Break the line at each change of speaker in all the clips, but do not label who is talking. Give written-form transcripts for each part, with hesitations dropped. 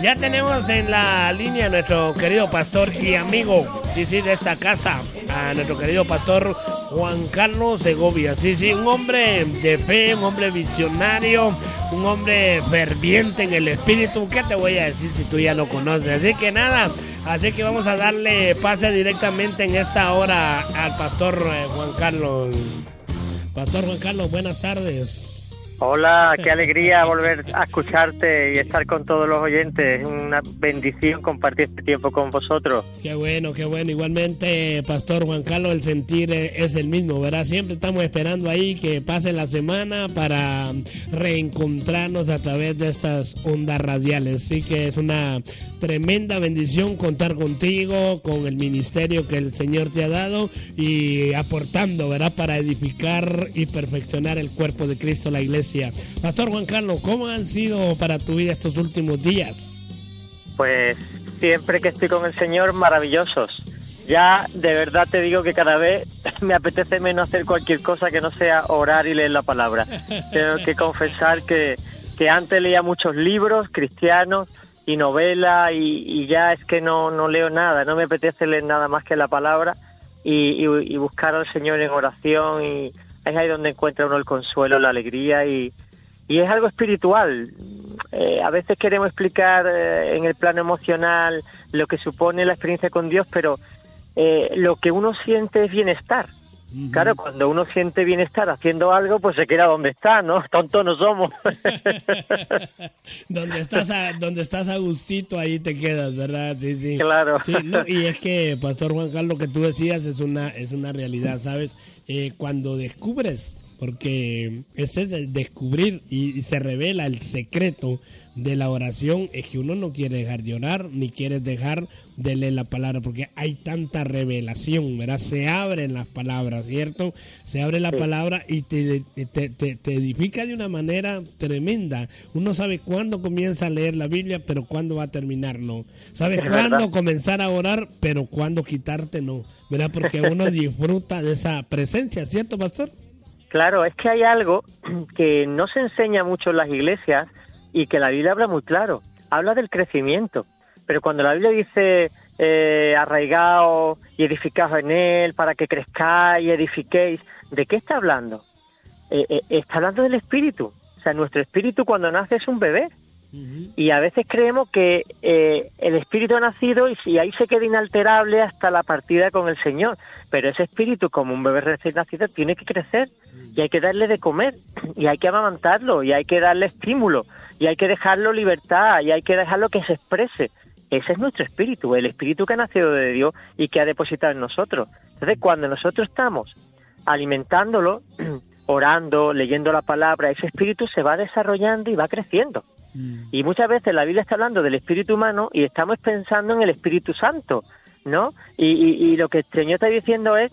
Ya tenemos en la línea a nuestro querido pastor y amigo, de esta casa, a nuestro querido pastor Juan Carlos Segovia. Un hombre de fe, un hombre visionario, un hombre ferviente en el espíritu. ¿Qué te voy a decir si tú ya lo conoces? Así que vamos a darle pase directamente en esta hora al pastor Juan Carlos. Pastor Juan Carlos, buenas tardes.
Hola, qué alegría volver a escucharte y estar con todos los oyentes. Es una bendición compartir este tiempo con vosotros.
Qué bueno. Igualmente, Pastor Juan Carlos, el sentir es el mismo, ¿verdad? Siempre estamos esperando ahí que pase la semana para reencontrarnos a través de estas ondas radiales. Así que es una tremenda bendición contar contigo, con el ministerio que el Señor te ha dado y aportando, ¿verdad? Para edificar y perfeccionar el cuerpo de Cristo, la iglesia. Pastor Juan Carlos, ¿cómo han sido para tu vida estos últimos días?
Pues siempre que estoy con el Señor, maravillosos. Ya de verdad te digo que cada vez me apetece menos hacer cualquier cosa que no sea orar y leer la palabra. Tengo que confesar que antes leía muchos libros cristianos y novelas y ya es que no leo nada, no me apetece leer nada más que la palabra y buscar al Señor en oración, y es ahí donde encuentra uno el consuelo, la alegría y es algo espiritual. A veces queremos explicar en el plano emocional lo que supone la experiencia con Dios, pero lo que uno siente es bienestar. Uh-huh. Claro, cuando uno siente bienestar haciendo algo, pues se queda donde está, ¿no? Tontos no somos.
Donde estás a gustito, ahí te quedas, ¿verdad? Sí.
Claro.
Sí, no, y es que, Pastor Juan Carlos, lo que tú decías es una realidad, ¿sabes? Cuando descubres, porque ese es el descubrir y se revela el secreto de la oración, es que uno no quiere dejar de orar ni quiere dejar de leer la palabra, porque hay tanta revelación, ¿verdad? Se abren las palabras, ¿cierto? Se abre la palabra y te edifica de una manera tremenda. Uno sabe cuándo comienza a leer la Biblia, pero cuándo va a terminar, no. Sabes cuándo comenzar a orar, pero cuándo quitarte, no, ¿verdad? Porque uno disfruta de esa presencia, ¿cierto, pastor?
Claro, es que hay algo que no se enseña mucho en las iglesias y que la Biblia habla muy claro. Habla del crecimiento. Pero cuando la Biblia dice arraigaos y edificaos en él para que crezcáis y edifiquéis, ¿de qué está hablando? Está hablando del espíritu. O sea, nuestro espíritu cuando nace es un bebé. Uh-huh. Y a veces creemos que el espíritu ha nacido y ahí se queda inalterable hasta la partida con el Señor. Pero ese espíritu, como un bebé recién nacido, tiene que crecer y hay que darle de comer y hay que amamantarlo y hay que darle estímulo y hay que dejarlo libertad y hay que dejarlo que se exprese. Ese es nuestro espíritu, el espíritu que ha nacido de Dios y que ha depositado en nosotros. Entonces, cuando nosotros estamos alimentándolo, orando, leyendo la palabra, ese espíritu se va desarrollando y va creciendo. Y muchas veces la Biblia está hablando del espíritu humano y estamos pensando en el Espíritu Santo, ¿no? Y lo que el Señor está diciendo es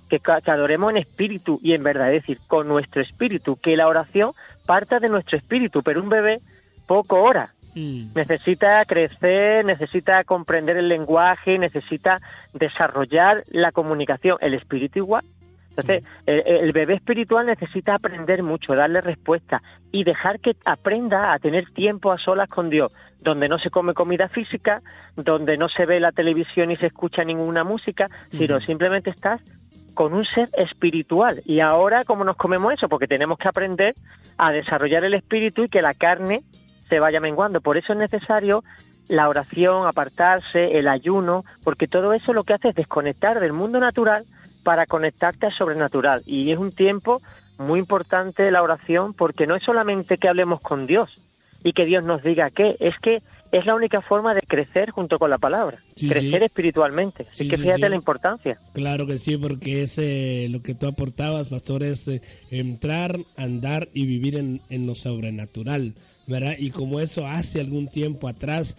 que adoremos en espíritu y en verdad, es decir, con nuestro espíritu, que la oración parta de nuestro espíritu, pero un bebé poco ora. Necesita crecer, necesita comprender el lenguaje, necesita desarrollar la comunicación. El espíritu igual. Entonces, el bebé espiritual necesita aprender mucho, darle respuesta y dejar que aprenda a tener tiempo a solas con Dios, donde no se come comida física, donde no se ve la televisión y se escucha ninguna música, sino simplemente estás con un ser espiritual. Y ahora, ¿cómo nos comemos eso? Porque tenemos que aprender a desarrollar el espíritu y que la carne se vaya menguando. Por eso es necesario la oración, apartarse, el ayuno, porque todo eso lo que hace es desconectar del mundo natural para conectarte al sobrenatural. Y es un tiempo muy importante la oración, porque no es solamente que hablemos con Dios y que Dios nos diga qué, es que es la única forma de crecer junto con la palabra, crecer espiritualmente. Así que fíjate la importancia.
Claro que sí, porque es lo que tú aportabas, pastor, es entrar, andar y vivir en lo sobrenatural, ¿verdad? Y como eso hace algún tiempo atrás,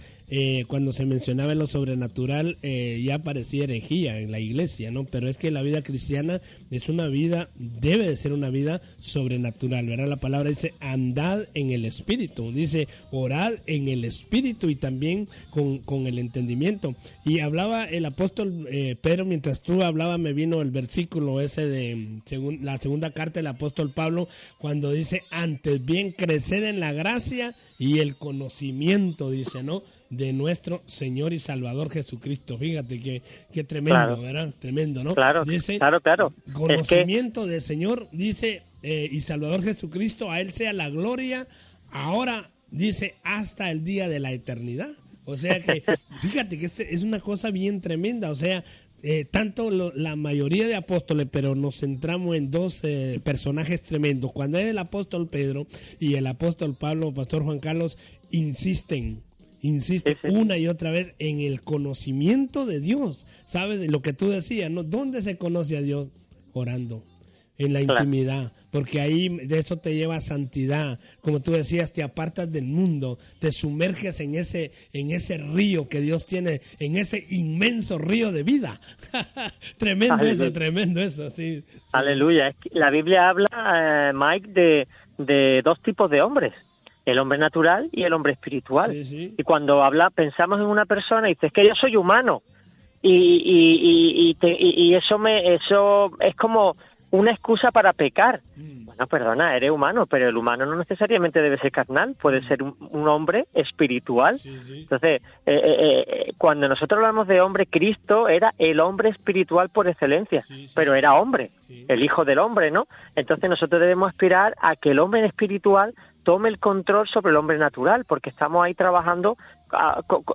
cuando se mencionaba en lo sobrenatural, ya parecía herejía en la iglesia, ¿no? Pero es que la vida cristiana es una vida, debe de ser una vida sobrenatural, ¿verdad? La palabra dice, andad en el espíritu, dice, orad en el espíritu y también con el entendimiento. Y hablaba el apóstol Pedro, mientras tú hablabas, me vino el versículo ese de la segunda carta del apóstol Pablo, cuando dice, antes bien creced en la gracia gracia y el conocimiento, dice, ¿no?, de nuestro Señor y Salvador Jesucristo. Fíjate que tremendo,
Claro.
¿verdad? Tremendo, ¿no?
Claro,
Dice,
claro.
conocimiento del Señor, dice, y Salvador Jesucristo, a Él sea la gloria, ahora, dice, hasta el día de la eternidad. O sea que, fíjate que es una cosa bien tremenda, o sea, la mayoría de apóstoles, pero nos centramos en dos personajes tremendos. Cuando es el apóstol Pedro y el apóstol Pablo, Pastor Juan Carlos, insisten
Sí.
una y otra vez en el conocimiento de Dios. ¿Sabes? Lo que tú decías, ¿no? ¿Dónde se conoce a Dios? Orando, en la
Claro.
intimidad, porque ahí de eso te lleva a santidad. Como tú decías, te apartas del mundo, te sumerges en ese río que Dios tiene, en ese inmenso río de vida.
Aleluya.
Tremendo eso, sí.
Aleluya. Es que la Biblia habla, Mike, de dos tipos de hombres, el hombre natural y el hombre espiritual.
Sí.
Y cuando pensamos en una persona y dices, es que yo soy humano, y eso es como una excusa para pecar. Bueno, perdona, eres humano, pero el humano no necesariamente debe ser carnal, puede ser un hombre espiritual.
Sí.
Entonces, cuando nosotros hablamos de hombre, Cristo era el hombre espiritual por excelencia,
Sí.
pero era hombre,
Sí.
el hijo del hombre, ¿no? Entonces nosotros debemos aspirar a que el hombre espiritual tome el control sobre el hombre natural, porque estamos ahí trabajando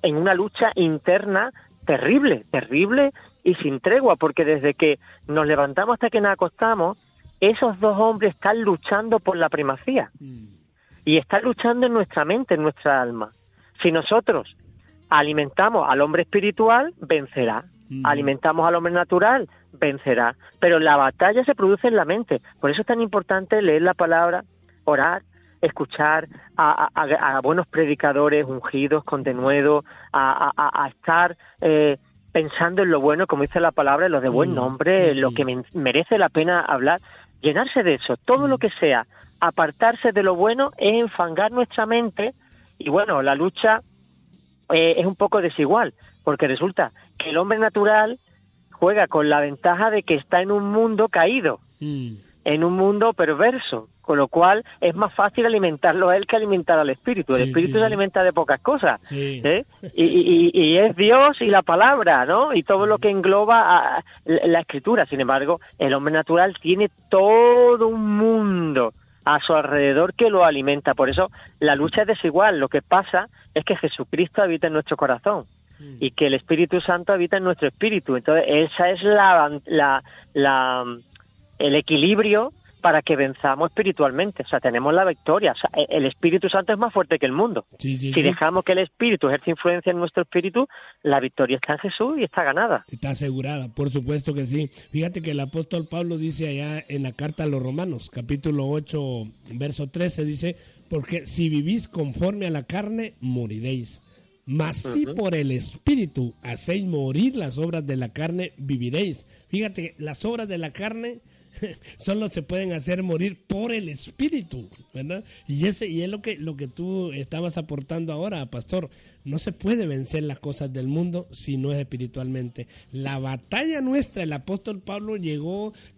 en una lucha interna terrible y sin tregua, porque desde que nos levantamos hasta que nos acostamos, esos dos hombres están luchando por la primacía y están luchando en nuestra mente, en nuestra alma. Si nosotros alimentamos al hombre espiritual, vencerá. Alimentamos al hombre natural, vencerá. Pero la batalla se produce en la mente. Por eso es tan importante leer la palabra, orar, escuchar a buenos predicadores ungidos con denuedo, a estar pensando en lo bueno, como dice la palabra, en lo de buen nombre, en lo que merece la pena hablar, llenarse de eso, todo lo que sea, apartarse de lo bueno es enfangar nuestra mente. Y bueno, la lucha es un poco desigual, porque resulta que el hombre natural juega con la ventaja de que está en un mundo caído, en un mundo perverso, con lo cual es más fácil alimentarlo a él que alimentar al espíritu. El espíritu se alimenta de pocas cosas, y es Dios y la palabra, ¿no? Y todo lo que engloba la escritura. Sin embargo, el hombre natural tiene todo un mundo a su alrededor que lo alimenta. Por eso la lucha es desigual. Lo que pasa es que Jesucristo habita en nuestro corazón y que el Espíritu Santo habita en nuestro espíritu. Entonces, esa es el equilibrio para que venzamos espiritualmente. O sea, tenemos la victoria. O sea, el Espíritu Santo es más fuerte que el mundo. Si dejamos que el Espíritu ejerce influencia en nuestro espíritu, la victoria está en Jesús y está ganada.
Está asegurada, por supuesto que sí. Fíjate que el apóstol Pablo dice allá en la carta a los Romanos, capítulo 8, verso 13, dice, porque si vivís conforme a la carne, moriréis. Mas si por el Espíritu hacéis morir las obras de la carne, viviréis. Fíjate, las obras de la carne solo se pueden hacer morir por el Espíritu, ¿verdad? Y es lo que tú estabas aportando ahora, pastor. No se puede vencer las cosas del mundo si no es espiritualmente. La batalla nuestra, el apóstol Pablo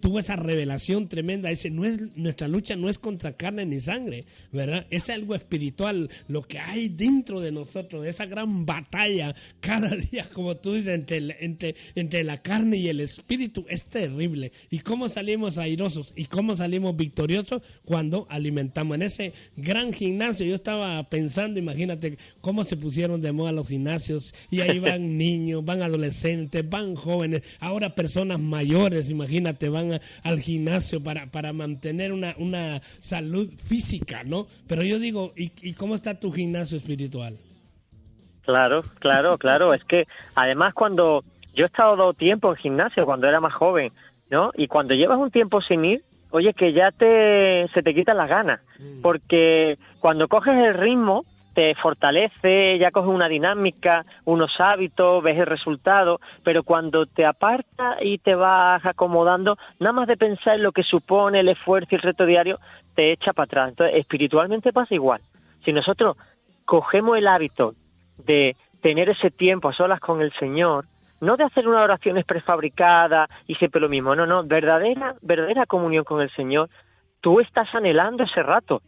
tuvo esa revelación tremenda. Dice, nuestra lucha no es contra carne ni sangre, ¿verdad? Es algo espiritual, lo que hay dentro de nosotros, esa gran batalla cada día, como tú dices, entre la carne y el espíritu, es terrible. ¿Y cómo salimos airosos? ¿Y cómo salimos victoriosos? Cuando alimentamos en ese gran gimnasio. Yo estaba pensando, imagínate cómo se pusieron de moda los gimnasios, y ahí van niños, van adolescentes, van jóvenes, ahora personas mayores, imagínate, van al gimnasio para mantener una salud física, ¿no? Pero yo digo, ¿y cómo está tu gimnasio espiritual?
Claro. Es que además cuando yo he estado tiempo en gimnasio, cuando era más joven, ¿no? Y cuando llevas un tiempo sin ir, oye, que ya se te quitan las ganas, porque cuando coges el ritmo, te fortalece, ya coges una dinámica, unos hábitos, ves el resultado, pero cuando te apartas y te vas acomodando, nada más de pensar en lo que supone el esfuerzo y el reto diario, te echa para atrás. Entonces, espiritualmente pasa igual. Si nosotros cogemos el hábito de tener ese tiempo a solas con el Señor, no de hacer unas oraciones prefabricadas y siempre lo mismo, no, verdadera comunión con el Señor, tú estás anhelando ese rato.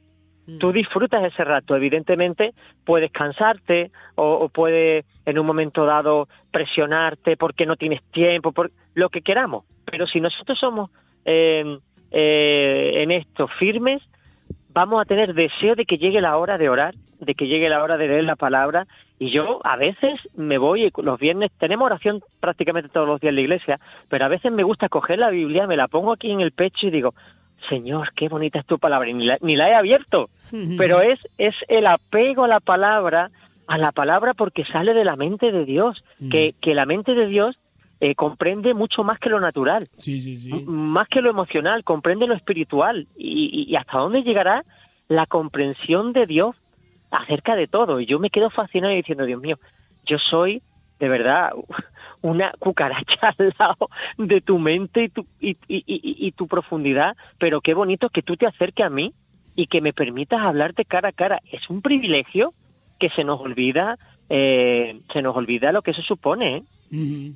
Tú disfrutas ese rato. Evidentemente puedes cansarte o puedes en un momento dado presionarte porque no tienes tiempo, por lo que queramos. Pero si nosotros somos en esto firmes, vamos a tener deseo de que llegue la hora de orar, de que llegue la hora de leer la palabra. Y yo a veces me voy, los viernes tenemos oración prácticamente todos los días en la iglesia, pero a veces me gusta coger la Biblia, me la pongo aquí en el pecho y digo, Señor, qué bonita es tu palabra, y ni la he abierto, pero es el apego a la palabra porque sale de la mente de Dios, que la mente de Dios comprende mucho más que lo natural, más que lo emocional, comprende lo espiritual, y hasta dónde llegará la comprensión de Dios acerca de todo. Y yo me quedo fascinado diciendo, Dios mío, yo soy de verdad una cucaracha al lado de tu mente y tu profundidad, pero qué bonito que tú te acerques a mí y que me permitas hablarte cara a cara. Es un privilegio que se nos olvida lo que eso supone, ¿eh?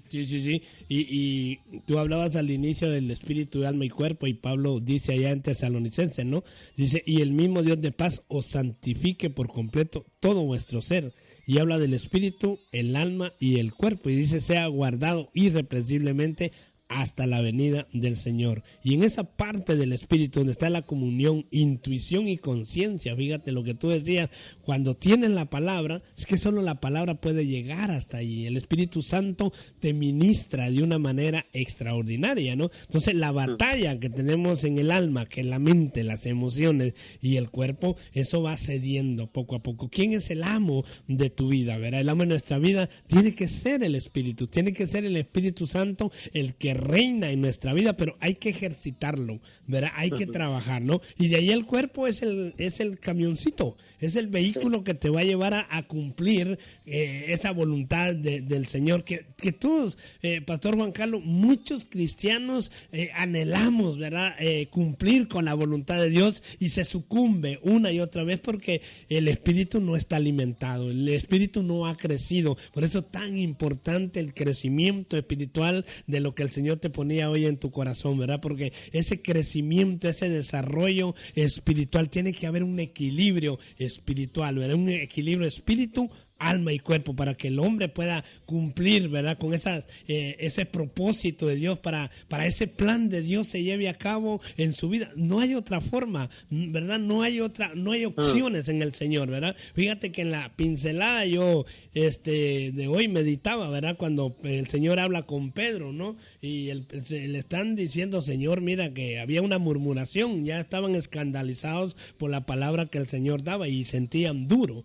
Sí. Y tú hablabas al inicio del espíritu, alma y cuerpo, y Pablo dice allá en Tesalonicenses, ¿no? Dice, y el mismo Dios de paz os santifique por completo todo vuestro ser. Y habla del espíritu, el alma y el cuerpo. Y dice, sea guardado irreprensiblemente hasta la venida del Señor. Y en esa parte del espíritu donde está la comunión, intuición y conciencia, fíjate lo que tú decías, cuando tienes la palabra, es que solo la palabra puede llegar hasta allí. El Espíritu Santo te ministra de una manera extraordinaria, ¿no? Entonces la batalla que tenemos en el alma, que es la mente, las emociones y el cuerpo, eso va cediendo poco a poco. ¿Quién es el amo de tu vida? ¿Verdad? El amo de nuestra vida tiene que ser el Espíritu, tiene que ser el Espíritu Santo el que reina en nuestra vida, pero hay que ejercitarlo, ¿verdad? Hay que trabajar, ¿no? Y de ahí el cuerpo es el camioncito, es el vehículo que te va a llevar a cumplir esa voluntad del Señor, que todos, Pastor Juan Carlos, muchos cristianos anhelamos, ¿verdad? Cumplir con la voluntad de Dios, y se sucumbe una y otra vez porque el espíritu no está alimentado, el espíritu no ha crecido. Por eso es tan importante el crecimiento espiritual de lo que el Señor te ponía hoy en tu corazón, ¿verdad? Porque ese crecimiento, ese desarrollo espiritual, tiene que haber un equilibrio espiritual, ¿verdad? Un equilibrio espíritu, alma y cuerpo, para que el hombre pueda cumplir, ¿verdad? Con ese propósito de Dios, para ese plan de Dios se lleve a cabo en su vida. No hay otra forma, ¿verdad? No hay opciones en el Señor, ¿verdad? Fíjate que en la pincelada yo de hoy meditaba, ¿verdad? Cuando el Señor habla con Pedro, ¿no? Y le están diciendo, Señor, mira que había una murmuración, ya estaban escandalizados por la palabra que el Señor daba y sentían duro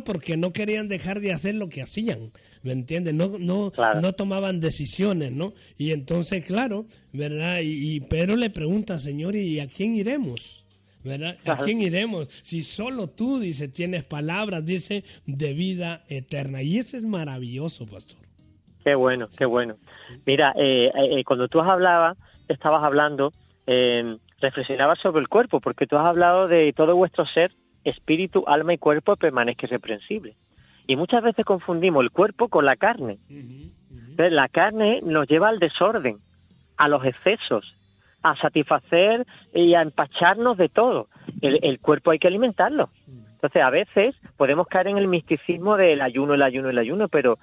porque no querían dejar de hacer lo que hacían, ¿me entiendes? No tomaban decisiones, ¿no? Y entonces, claro, ¿verdad? Y Pedro le pregunta, Señor, ¿y a quién iremos? ¿Verdad? ¿A quién iremos? Si solo tú, dice, tienes palabras, dice, de vida eterna. Y eso es maravilloso, pastor.
Qué bueno, qué bueno. Mira, cuando tú estabas hablando, reflexionabas sobre el cuerpo, porque tú has hablado de todo vuestro ser, espíritu, alma y cuerpo permanezca irreprensible. Y muchas veces confundimos el cuerpo con la carne. Entonces, la carne nos lleva al desorden, a los excesos, a satisfacer y a empacharnos de todo. El cuerpo hay que alimentarlo. Entonces, a veces podemos caer en el misticismo del ayuno, pero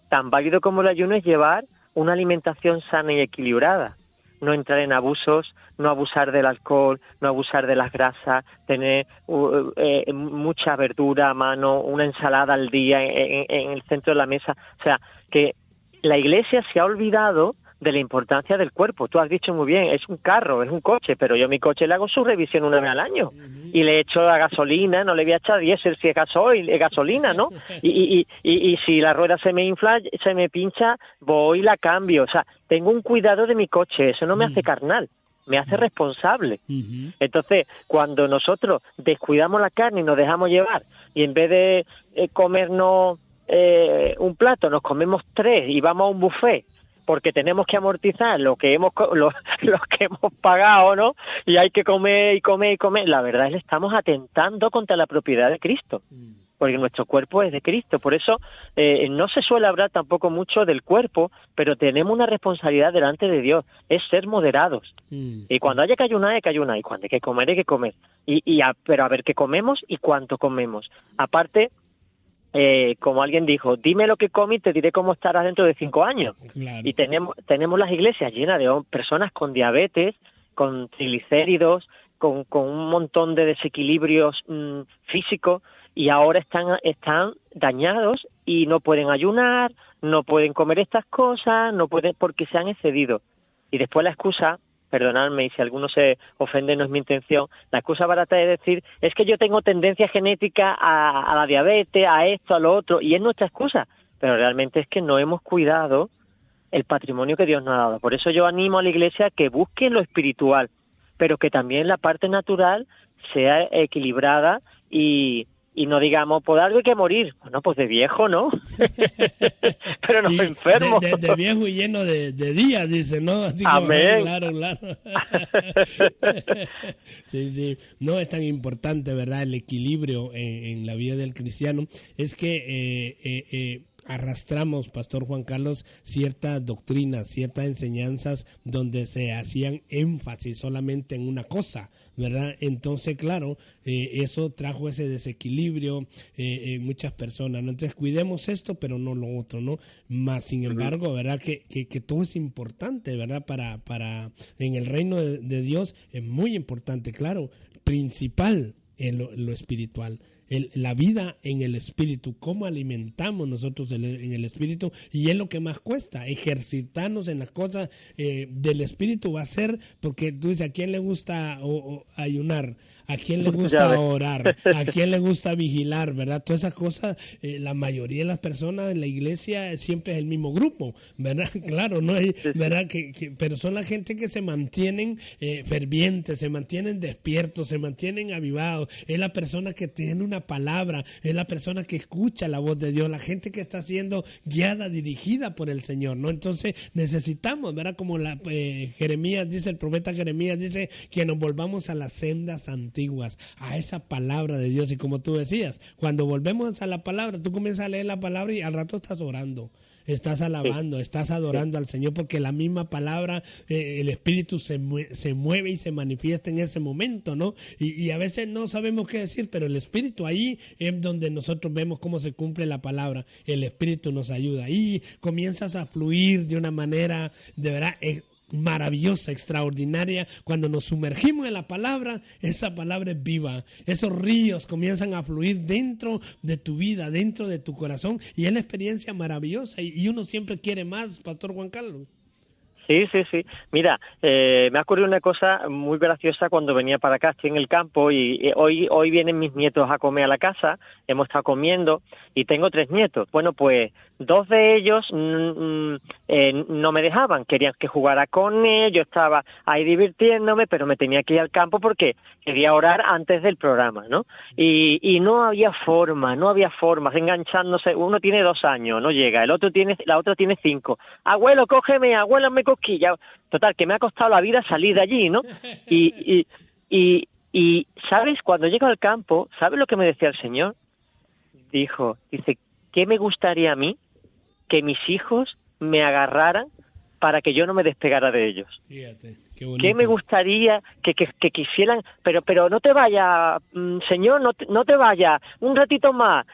tan válido como el ayuno es llevar una alimentación sana y equilibrada. No entrar en abusos, no abusar del alcohol, no abusar de las grasas, tener mucha verdura a mano, una ensalada al día en el centro de la mesa. O sea, que la Iglesia se ha olvidado de la importancia del cuerpo. Tú has dicho muy bien, es un carro, es un coche, pero yo a mi coche le hago su revisión una vez al año y le echo la gasolina, no le voy a echar diésel si es gasoil, es gasolina, ¿no? Y si la rueda se me infla, se me pincha, voy y la cambio. O sea, tengo un cuidado de mi coche, eso no me hace carnal, me hace responsable. Entonces, cuando nosotros descuidamos la carne y nos dejamos llevar, y en vez de comernos un plato, nos comemos 3 y vamos a un buffet, porque tenemos que amortizar lo que hemos pagado, ¿no? Y hay que comer y comer y comer. La verdad es que estamos atentando contra la propiedad de Cristo. porque nuestro cuerpo es de Cristo. Por eso no se suele hablar tampoco mucho del cuerpo, pero tenemos una responsabilidad delante de Dios, es ser moderados. Y cuando haya que ayunar, hay que ayunar, y cuando hay que comer, hay que comer. Pero a ver qué comemos y cuánto comemos. Aparte, como alguien dijo, dime lo que comes y te diré cómo estarás dentro de 5 años.
Claro.
Y tenemos las iglesias llenas de personas con diabetes, con triglicéridos, con un montón de desequilibrios físicos, y ahora están dañados y no pueden ayunar, no pueden comer estas cosas, no pueden, porque se han excedido. Y después la excusa, perdonadme, y si alguno se ofende, no es mi intención, la excusa barata es decir, es que yo tengo tendencia genética a la diabetes, a esto, a lo otro, y es nuestra excusa, pero realmente es que no hemos cuidado el patrimonio que Dios nos ha dado. Por eso yo animo a la Iglesia a que busque lo espiritual, pero que también la parte natural sea equilibrada y no digamos, por algo hay que morir. Bueno, pues de viejo, ¿no? Pero no enfermo.
De viejo y lleno de días, dice, ¿no? Así
Amén.
Claro. Sí. No es tan importante, ¿verdad? El equilibrio en la vida del cristiano. Es que arrastramos, Pastor Juan Carlos, ciertas doctrinas, ciertas enseñanzas donde se hacían énfasis solamente en una cosa, ¿verdad? Entonces, claro, eso trajo ese desequilibrio en muchas personas, ¿no? Entonces, cuidemos esto, pero no lo otro, ¿no? Más, sin embargo, ¿verdad? Que todo es importante, ¿verdad? Para en el reino de Dios es muy importante, claro, principal en lo espiritual. La vida en el espíritu, cómo alimentamos nosotros en el espíritu, y es lo que más cuesta, ejercitarnos en las cosas del espíritu va a ser, porque tú dices, ¿a quién le gusta ayunar? ¿A quién le gusta orar? ¿A quién le gusta vigilar? ¿Verdad? Todas esas cosas, la mayoría de las personas en la iglesia siempre es el mismo grupo, ¿verdad? Claro, no hay, ¿verdad? Pero son la gente que se mantienen fervientes, se mantienen despiertos, se mantienen avivados. Es la persona que tiene una palabra, es la persona que escucha la voz de Dios, la gente que está siendo guiada, dirigida por el Señor, ¿no? Entonces necesitamos, ¿verdad? Como Jeremías dice, el profeta Jeremías dice, que nos volvamos a las sendas antiguas, a esa palabra de Dios. Y como tú decías, cuando volvemos a la palabra, tú comienzas a leer la palabra y al rato estás orando, estás alabando, estás adorando al Señor, porque la misma palabra, el Espíritu se mueve y se manifiesta en ese momento, ¿no? Y a veces no sabemos qué decir, pero el Espíritu, ahí es donde nosotros vemos cómo se cumple la palabra. El Espíritu nos ayuda y comienzas a fluir de una manera de verdad maravillosa, extraordinaria. Cuando nos sumergimos en la palabra, esa palabra es viva, esos ríos comienzan a fluir dentro de tu vida, dentro de tu corazón, y es la experiencia maravillosa, y uno siempre quiere más, Pastor Juan Carlos.
Sí. Mira, me ha ocurrido una cosa muy graciosa cuando venía para acá. Estoy en el campo y hoy vienen mis nietos a comer a la casa. Hemos estado comiendo y tengo 3 nietos. Bueno, pues 2 de ellos no me dejaban. Querían que jugara con ellos. Yo estaba ahí divirtiéndome, pero me tenía que ir al campo porque quería orar antes del programa, ¿no? Y no había formas, enganchándose. Uno tiene 2 años, no llega. La otra tiene 5. Abuelo, cógeme, abuelo, me cosquilla. Total, que me ha costado la vida salir de allí, ¿no? Y ¿sabes? Cuando llego al campo, ¿sabes lo que me decía el Señor? Dice, ¿qué me gustaría a mí que mis hijos me agarraran para que yo no me despegara de ellos?
Fíjate, qué bonito.
¿Qué me gustaría que quisieran? Pero no te vayas, Señor, no te vayas, un ratito más.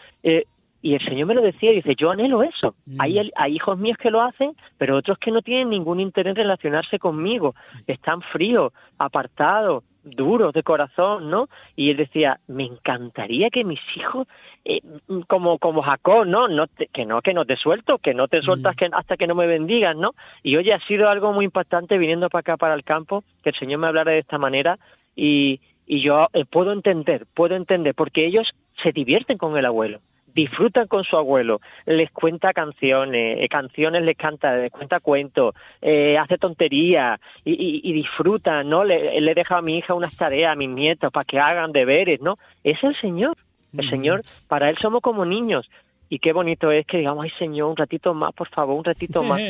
Y el Señor me lo decía y dice, yo anhelo eso. Hay hijos míos que lo hacen, pero otros que no tienen ningún interés en relacionarse conmigo. Están fríos, apartados, duros de corazón, ¿no? Y él decía, me encantaría que mis hijos, como Jacob, que no te suelto, que no te sueltas hasta que no me bendigas, ¿no? Y oye, ha sido algo muy impactante viniendo para acá, para el campo, que el Señor me hablara de esta manera, y yo puedo entender, porque ellos se divierten con el abuelo, disfrutan con su abuelo, les cuenta canciones les canta, les cuenta cuentos, hace tonterías y disfrutan, ¿no? Le he dejado a mi hija unas tareas, a mis nietos, para que hagan deberes, ¿no? Es el Señor. El Señor, para Él somos como niños. Y qué bonito es que digamos, ay Señor, un ratito más, por favor, un ratito más.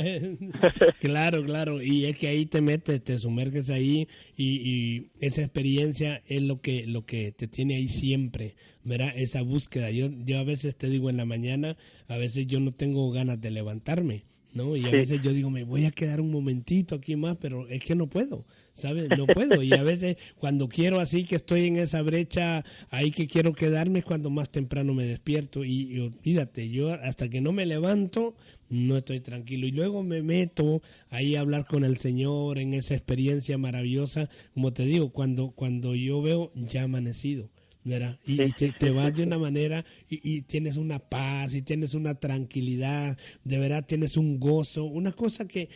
Claro, claro, y es que ahí te metes, te sumerges ahí y esa experiencia es lo que te tiene ahí siempre, ¿verdad? Esa búsqueda. Yo a veces te digo en la mañana, a veces yo no tengo ganas de levantarme, ¿no? Y a veces yo digo, me voy a quedar un momentito aquí más, pero es que no puedo, ¿sabes? No puedo. Y a veces cuando quiero así que estoy en esa brecha ahí que quiero quedarme es cuando más temprano me despierto. Y olvídate, yo hasta que no me levanto no estoy tranquilo. Y luego me meto ahí a hablar con el Señor en esa experiencia maravillosa. Como te digo, cuando yo veo ya amanecido, ¿verdad? Y te vas de una manera y tienes una paz y tienes una tranquilidad, de verdad tienes un gozo, una cosa que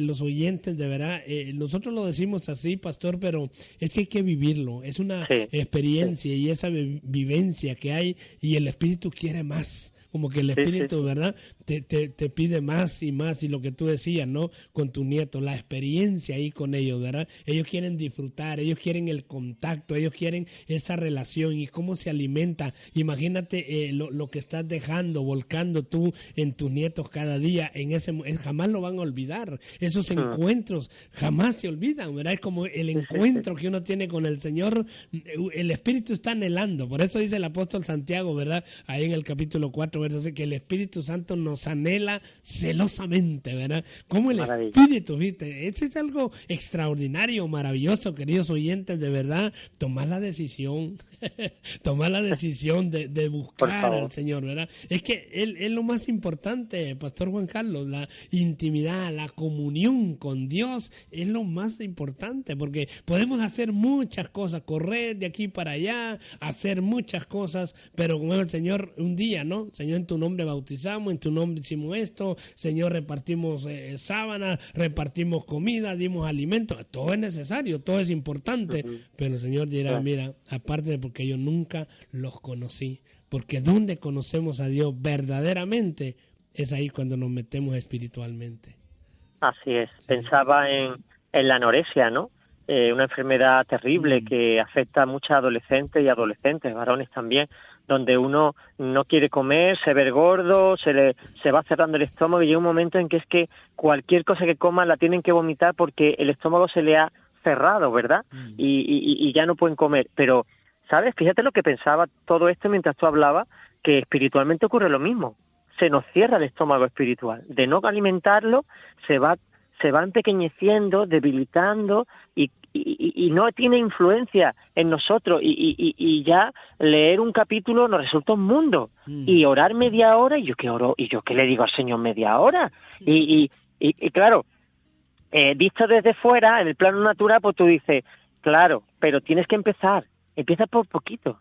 los oyentes, de verdad, nosotros lo decimos así, pastor, pero es que hay que vivirlo, es una experiencia y esa vivencia que hay y el Espíritu quiere más. Como que el Espíritu, ¿verdad? Te pide más y más, y lo que tú decías, ¿no? Con tu nieto, la experiencia ahí con ellos, ¿verdad? Ellos quieren disfrutar, ellos quieren el contacto, ellos quieren esa relación y cómo se alimenta. Imagínate lo que estás dejando, volcando tú en tus nietos cada día, jamás lo van a olvidar. Esos encuentros jamás se olvidan, ¿verdad? Es como el encuentro que uno tiene con el Señor, el Espíritu está anhelando. Por eso dice el apóstol Santiago, ¿verdad? Ahí en el capítulo 4, verso 6, que el Espíritu Santo nos anhela celosamente, ¿verdad? Como el Espíritu, ¿viste? Eso es algo extraordinario, maravilloso, queridos oyentes, de verdad. Tomar la decisión de buscar al Señor, ¿verdad? Es que él es lo más importante, Pastor Juan Carlos, la intimidad, la comunión con Dios es lo más importante, porque podemos hacer muchas cosas, correr de aquí para allá, hacer muchas cosas, pero con el Señor un día, ¿no? Señor, en tu nombre bautizamos, en tu nombre hicimos esto, Señor, repartimos sábanas, repartimos comida, dimos alimentos, todo es necesario, todo es importante, pero el Señor dirá, mira, aparte de porque yo nunca los conocí, porque donde conocemos a Dios verdaderamente es ahí cuando nos metemos espiritualmente.
Así es, pensaba en la anorexia, ¿no? Una enfermedad terrible que afecta a muchos adolescentes y adolescentes, varones también, donde uno no quiere comer, se ve gordo, se va cerrando el estómago y llega un momento en que es que cualquier cosa que coma la tienen que vomitar porque el estómago se le ha cerrado, ¿verdad? Y ya no pueden comer. Pero, ¿sabes? Fíjate lo que pensaba todo esto mientras tú hablabas, que espiritualmente ocurre lo mismo. Se nos cierra el estómago espiritual. De no alimentarlo, se va empequeñeciendo, debilitando y no tiene influencia en nosotros y ya leer un capítulo nos resulta un mundo y orar media hora y yo qué le digo al Señor media hora y claro, visto desde fuera en el plano natural, pues tú dices, claro, pero tienes que empieza por poquito.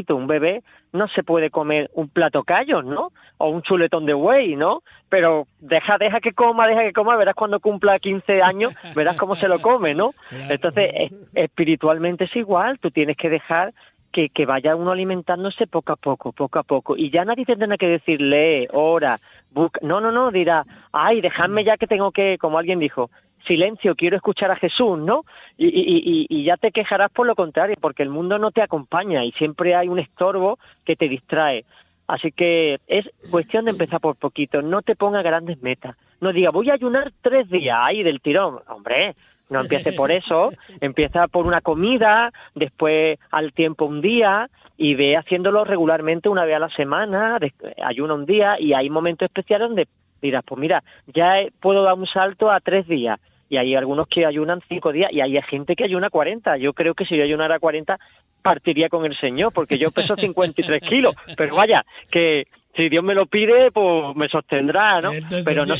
Un bebé no se puede comer un plato callos, ¿no? O un chuletón de buey, ¿no? Pero deja que coma, verás cuando cumpla 15 años, verás cómo se lo come, ¿no? Claro. Entonces, espiritualmente es igual, tú tienes que dejar que vaya uno alimentándose poco a poco. Y ya nadie tendrá que decir, lee, ora, busca. No, dirá, ay, dejadme ya que tengo que, como alguien dijo, silencio, quiero escuchar a Jesús, ¿no? Y ya te quejarás por lo contrario, porque el mundo no te acompaña y siempre hay un estorbo que te distrae. Así que es cuestión de empezar por poquito, no te pongas grandes metas. No diga, voy a ayunar 3 días, ahí del tirón. Hombre, no empiece por eso, empieza por una comida, después al tiempo un día y ve haciéndolo regularmente una vez a la semana, ayuna un día y hay momentos especiales donde dirás, pues mira, ya puedo dar un salto a 3 días. Y hay algunos que ayunan 5 días y hay gente que ayuna 40. Yo creo que si yo ayunara 40 partiría con el Señor, porque yo peso 53 kilos. Pero vaya, que si Dios me lo pide, pues me sostendrá, ¿no? Entonces, pero no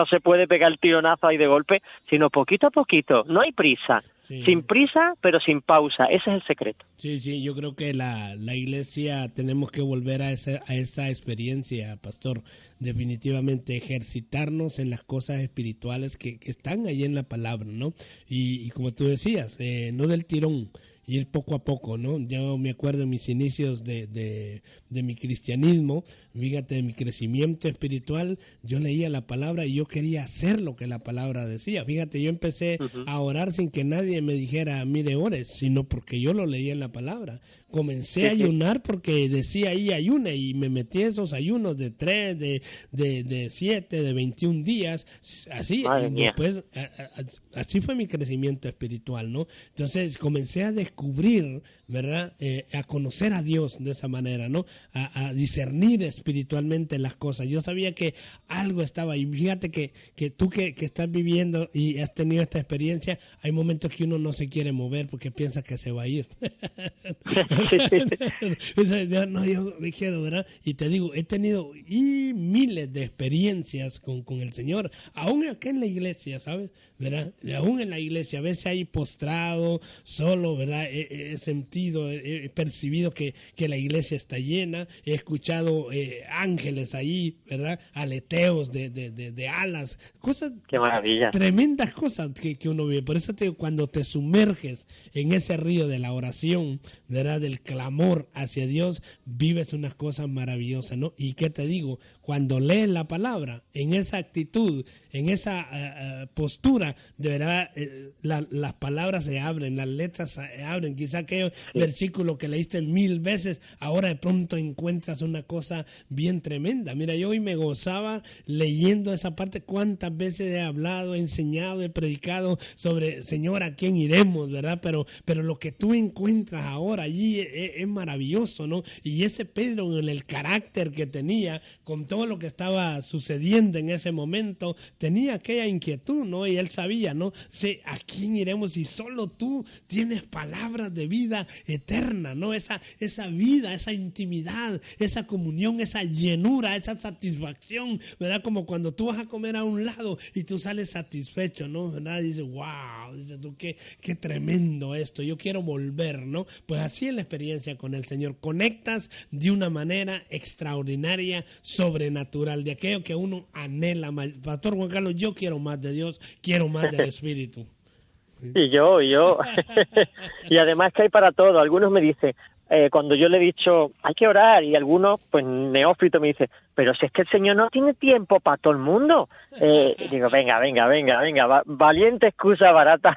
se puede pegar el tironazo ahí de golpe, sino poquito a poquito. No hay prisa. Sí. Sin prisa, pero sin pausa. Ese es el secreto.
Sí, yo creo que la iglesia tenemos que volver a esa experiencia, pastor. Definitivamente ejercitarnos en las cosas espirituales que están ahí en la palabra, ¿no? Y como tú decías, no del tirón, ir poco a poco, ¿no? Yo me acuerdo en mis inicios de mi cristianismo, fíjate, de mi crecimiento espiritual, yo leía la palabra y yo quería hacer lo que la palabra decía. Fíjate, yo empecé a orar sin que nadie me dijera, mire, ores, sino porque yo lo leía en la palabra. comencé a ayunar porque decía ahí ayuna y me metí esos ayunos de 3, de 7, de 21 días, así.
Madre
y
mía.
después, así fue mi crecimiento espiritual, ¿no? Entonces comencé a descubrir, ¿verdad? A conocer a Dios de esa manera, ¿no? A discernir espiritualmente las cosas. Yo sabía que algo estaba ahí. Fíjate que tú que estás viviendo y has tenido esta experiencia, hay momentos que uno no se quiere mover porque piensa que se va a ir. No, yo me quedo, ¿verdad? Y te digo, he tenido miles de experiencias con el Señor, aún acá en la iglesia, ¿sabes? ¿Verdad? Aún en la iglesia, a veces ahí postrado, solo, ¿verdad? He sentido, he percibido que la iglesia está llena, he escuchado ángeles ahí, ¿verdad? Aleteos de alas, cosas,
Qué maravilla.
tremendas cosas que uno ve. Por eso cuando te sumerges en ese río de la oración, ¿verdad? Del clamor hacia Dios, vives unas cosas maravillosas, ¿no? Y qué te digo, cuando lees la palabra, en esa actitud, en esa postura, de verdad, las palabras se abren, las letras se abren. Quizá aquel versículo que leíste 1000 veces, ahora de pronto encuentras una cosa bien tremenda. Mira, yo hoy me gozaba leyendo esa parte. Cuántas veces he hablado, he enseñado, he predicado sobre, Señor, ¿a quién iremos? ¿Verdad? Pero lo que tú encuentras ahora allí es maravilloso, ¿no? Y ese Pedro, en el carácter que tenía, con todo lo que estaba sucediendo en ese momento, tenía aquella inquietud, ¿no? Y él sabía, ¿no? Sí, ¿a quién iremos si solo tú tienes palabras de vida eterna, ¿no? Esa vida, esa intimidad, esa comunión, esa llenura, esa satisfacción, ¿verdad? Como cuando tú vas a comer a un lado y tú sales satisfecho, ¿no? ¿Verdad? Y dices, wow, dices tú, qué tremendo esto, yo quiero volver, ¿no? Pues así es la experiencia con el Señor. Conectas de una manera extraordinaria, sobrenatural, de aquello que uno anhela más. Pastor Juan Carlos, yo quiero más de Dios, quiero más del Espíritu.
Y yo. Y además que hay para todo. Algunos me dicen, cuando yo le he dicho, hay que orar, y algunos, pues neófito, me dice, pero si es que el Señor no tiene tiempo para todo el mundo. Digo, venga, valiente excusa barata.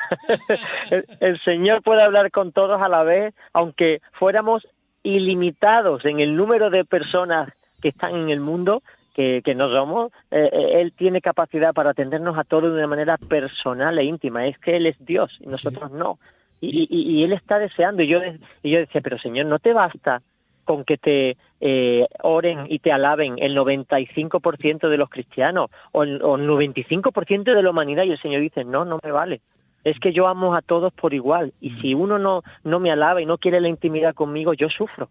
el Señor puede hablar con todos a la vez, aunque fuéramos ilimitados en el número de personas que están en el mundo, que no somos. Él tiene capacidad para atendernos a todos de una manera personal e íntima. Es que Él es Dios y nosotros no. Y Él está deseando. Y yo decía, pero Señor, ¿no te basta con que te oren y te alaben el 95% de los cristianos o el 95% de la humanidad? Y el Señor dice, no me vale. Es que yo amo a todos por igual. Y si uno no me alaba y no quiere la intimidad conmigo, yo sufro.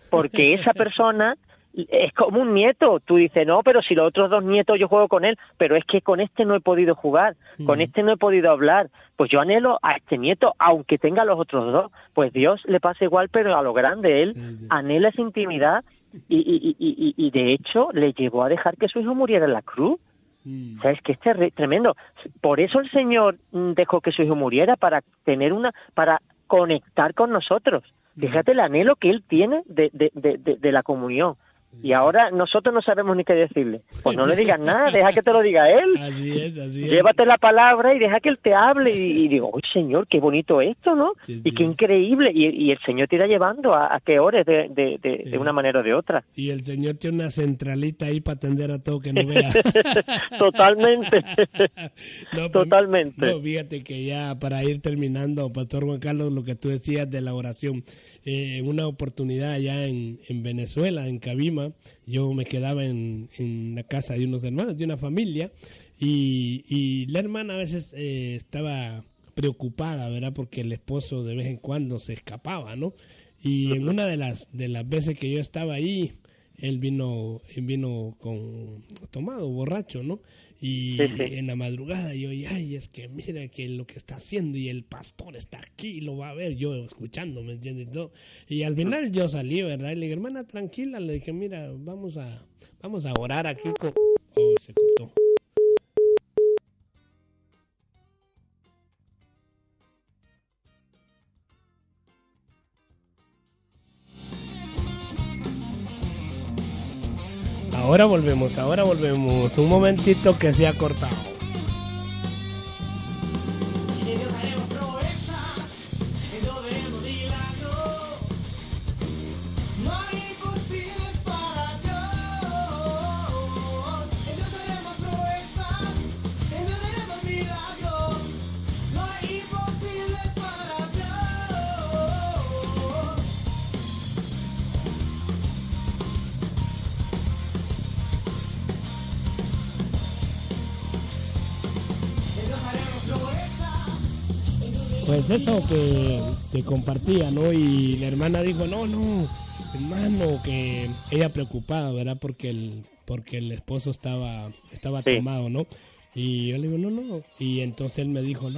Porque esa persona es como un nieto. Tú dices, no, pero si los otros 2 nietos yo juego con él, pero es que con este no he podido jugar, con este no he podido hablar. Pues yo anhelo a este nieto, aunque tenga los otros 2. Pues Dios le pasa igual, pero a lo grande. Él anhela esa intimidad y de hecho le llevó a dejar que su hijo muriera en la cruz. O sea, es que es tremendo. Por eso el Señor dejó que su hijo muriera, para conectar con nosotros. Fíjate el anhelo que Él tiene de la comunión. Y ahora nosotros no sabemos ni qué decirle. Pues no le digas nada, deja que te lo diga Él.
Así es.
Llévate la palabra y deja que Él te hable. Y digo, ¡ay, Señor, qué bonito esto!, ¿no?
Sí.
Y qué increíble. Y el Señor te irá llevando a que ores de una manera o de otra.
Y el Señor tiene una centralita ahí para atender a todo que no vea.
Totalmente.
No,
Totalmente.
No, fíjate que ya para ir terminando, Pastor Juan Carlos, lo que tú decías de la oración. En una oportunidad allá en Venezuela, en Cabima, yo me quedaba en la casa de unos hermanos, de una familia, y la hermana a veces estaba preocupada, ¿verdad? Porque el esposo de vez en cuando se escapaba, ¿no? Y en una de las veces que yo estaba ahí, él vino tomado, borracho, ¿no? Y
sí.
En la madrugada yo, ay, es que mira que lo que está haciendo y el pastor está aquí, lo va a ver, yo escuchando, ¿me entiendes? ¿No? Y al final yo salí, ¿verdad? Y le dije, hermana, tranquila, le dije, mira, vamos a orar aquí con... Oh, se cortó. Ahora volvemos. Un momentito que se ha cortado. pues eso que compartía, ¿no? Y la hermana dijo, no, hermano, que ella preocupada, ¿verdad? Porque el esposo estaba
Sí.
tomado, ¿no? Y yo le digo, no. Y entonces él me dijo,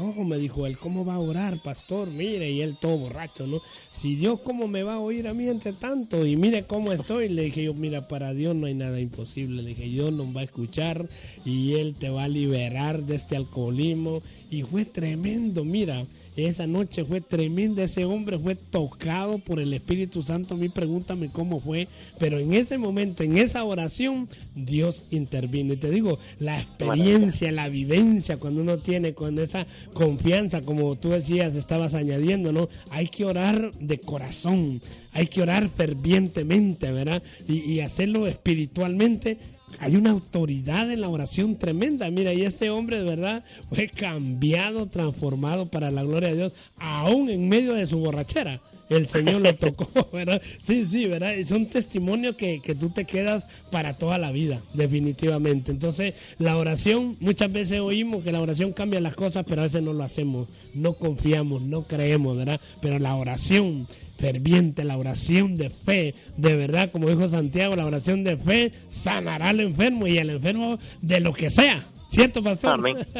él, ¿cómo va a orar, pastor? Mire, y él todo borracho, ¿no? Si Dios, ¿cómo me va a oír a mí entre tanto? Y mire cómo estoy. Le dije yo, mira, para Dios no hay nada imposible. Le dije, Dios nos va a escuchar y Él te va a liberar de este alcoholismo. Y fue tremendo, mira. Esa noche fue tremenda, ese hombre fue tocado por el Espíritu Santo. A mí pregúntame cómo fue, pero en ese momento, en esa oración, Dios intervino. Y te digo, la experiencia, la vivencia, cuando uno tiene con esa confianza, como tú decías, estabas añadiendo, ¿no? Hay que orar de corazón, hay que orar fervientemente, ¿verdad? Y hacerlo espiritualmente. Hay una autoridad en la oración tremenda. Mira, y este hombre de verdad fue cambiado, transformado para la gloria de Dios, aún en medio de su borrachera. El Señor lo tocó, ¿verdad? Sí, ¿verdad? Y son testimonios que tú te quedas para toda la vida, definitivamente. Entonces, la oración, muchas veces oímos que la oración cambia las cosas, pero a veces no lo hacemos, no confiamos, no creemos, ¿verdad? Pero la oración ferviente, la oración de fe, de verdad, como dijo Santiago, la oración de fe sanará al enfermo y al enfermo de lo que sea. ¿Cierto, pastor?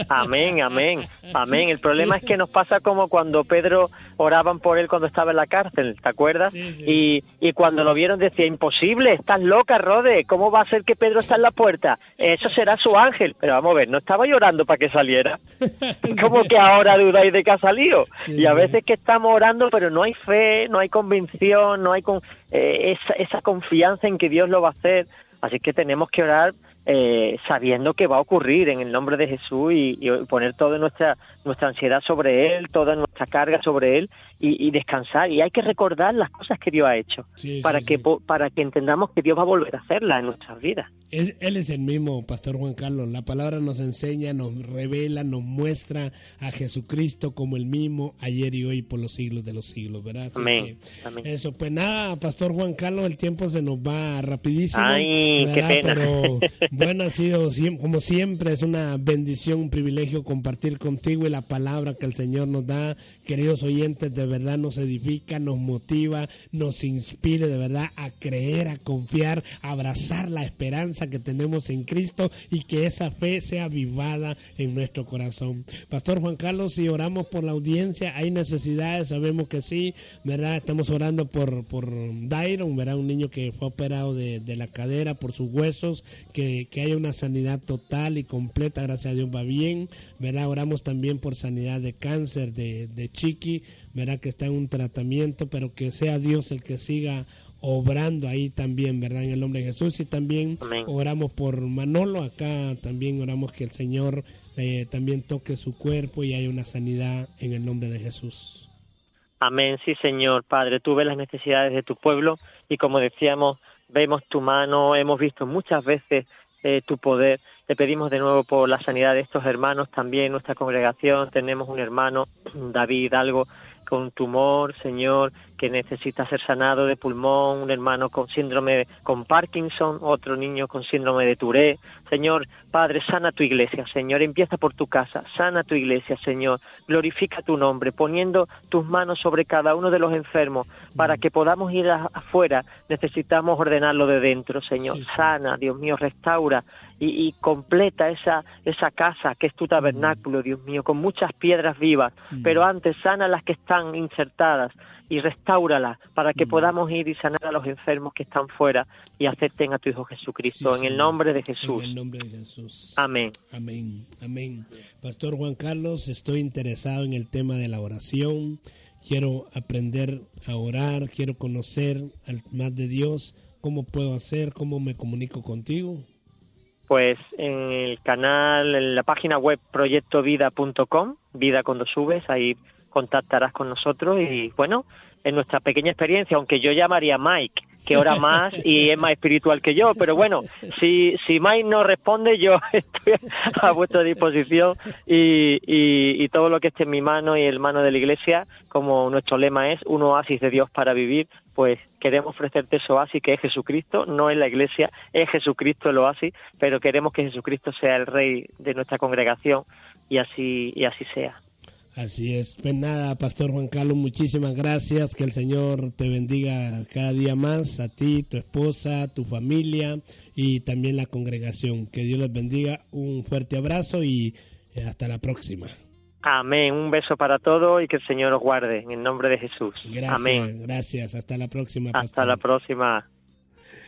Amén. El problema es que nos pasa como cuando Pedro oraban por él cuando estaba en la cárcel, ¿te acuerdas?
Sí.
Y cuando lo vieron decía, imposible, estás loca, Rode, ¿cómo va a ser que Pedro está en la puerta? Eso será su ángel. Pero vamos a ver, no estaba llorando para que saliera. ¿Cómo que ahora dudáis de que ha salido? Y a veces que estamos orando, pero no hay fe, no hay convicción, no hay esa confianza en que Dios lo va a hacer. Así que tenemos que orar sabiendo que va a ocurrir en el nombre de Jesús y poner toda nuestra ansiedad sobre Él, toda nuestra carga sobre Él y descansar. Y hay que recordar las cosas que Dios ha hecho para que entendamos que Dios va a volver a hacerlas en nuestras vidas.
Él es el mismo, Pastor Juan Carlos. La palabra nos enseña, nos revela, nos muestra a Jesucristo como el mismo ayer y hoy por los siglos de los siglos, ¿verdad? Así
Amén.
Eso, pues nada, Pastor Juan Carlos, el tiempo se nos va rapidísimo.
Ay,
¿verdad?
qué pena.
Pero bueno, ha sido, como siempre, es una bendición, un privilegio compartir contigo y la palabra que el Señor nos da. Queridos oyentes, de verdad nos edifica, nos motiva, nos inspira de verdad a creer, a confiar, a abrazar la esperanza que tenemos en Cristo y que esa fe sea avivada en nuestro corazón. Pastor Juan Carlos, si oramos por la audiencia, hay necesidades, sabemos que sí, ¿verdad? Estamos orando por Dairon, ¿verdad? Un niño que fue operado de la cadera por sus huesos, que haya una sanidad total y completa, gracias a Dios va bien, ¿verdad? Oramos también por sanidad de cáncer de Chiqui, ¿verdad? Que está en un tratamiento, pero que sea Dios el que siga obrando ahí también, ¿verdad? En el nombre de Jesús. Y también
Amén.
Oramos por Manolo, acá también oramos que el Señor también toque su cuerpo y haya una sanidad en el nombre de Jesús.
Amén, sí, Señor. Padre, tú ves las necesidades de tu pueblo y como decíamos, vemos tu mano, hemos visto muchas veces tu poder. Te pedimos de nuevo por la sanidad de estos hermanos también en nuestra congregación. Tenemos un hermano, David Hidalgo, con tumor, Señor, que necesita ser sanado de pulmón, un hermano con con Parkinson, otro niño con síndrome de Tourette. Señor, Padre, sana tu iglesia, Señor, empieza por tu casa, sana tu iglesia, Señor, glorifica tu nombre, poniendo tus manos sobre cada uno de los enfermos, para que podamos ir afuera, necesitamos ordenarlo de dentro, Señor, sí. Sana, Dios mío, restaura, y completa esa casa que es tu tabernáculo, Dios mío, con muchas piedras vivas, pero antes sana las que están insertadas y restáuralas para que podamos ir y sanar a los enfermos que están fuera y acepten a tu Hijo Jesucristo, sí, en el nombre de Jesús.
En el nombre de Jesús.
Amén.
Amén, amén. Pastor Juan Carlos, estoy interesado en el tema de la oración, quiero aprender a orar, quiero conocer más de Dios. ¿Cómo puedo hacer? ¿Cómo me comunico contigo?
Pues en el canal, en la página web proyectovida.com, vida cuando subes, ahí contactarás con nosotros y bueno, en nuestra pequeña experiencia, aunque yo llamaría a Mike, que ora más y es más espiritual que yo, pero bueno, si Mike no responde, yo estoy a vuestra disposición y todo lo que esté en mi mano y en mano de la iglesia, como nuestro lema es un oasis de Dios para vivir, pues queremos ofrecerte ese oasis que es Jesucristo, no es la iglesia, es Jesucristo el oasis, pero queremos que Jesucristo sea el Rey de nuestra congregación y así sea.
Así es. Pues nada, Pastor Juan Carlos, muchísimas gracias. Que el Señor te bendiga cada día más, a ti, tu esposa, tu familia y también la congregación. Que Dios les bendiga. Un fuerte abrazo y hasta la próxima.
Amén. Un beso para todos y que el Señor os guarde en el nombre de Jesús.
Gracias,
amén.
Gracias. Hasta la próxima,
Hasta
Pastor.
la próxima.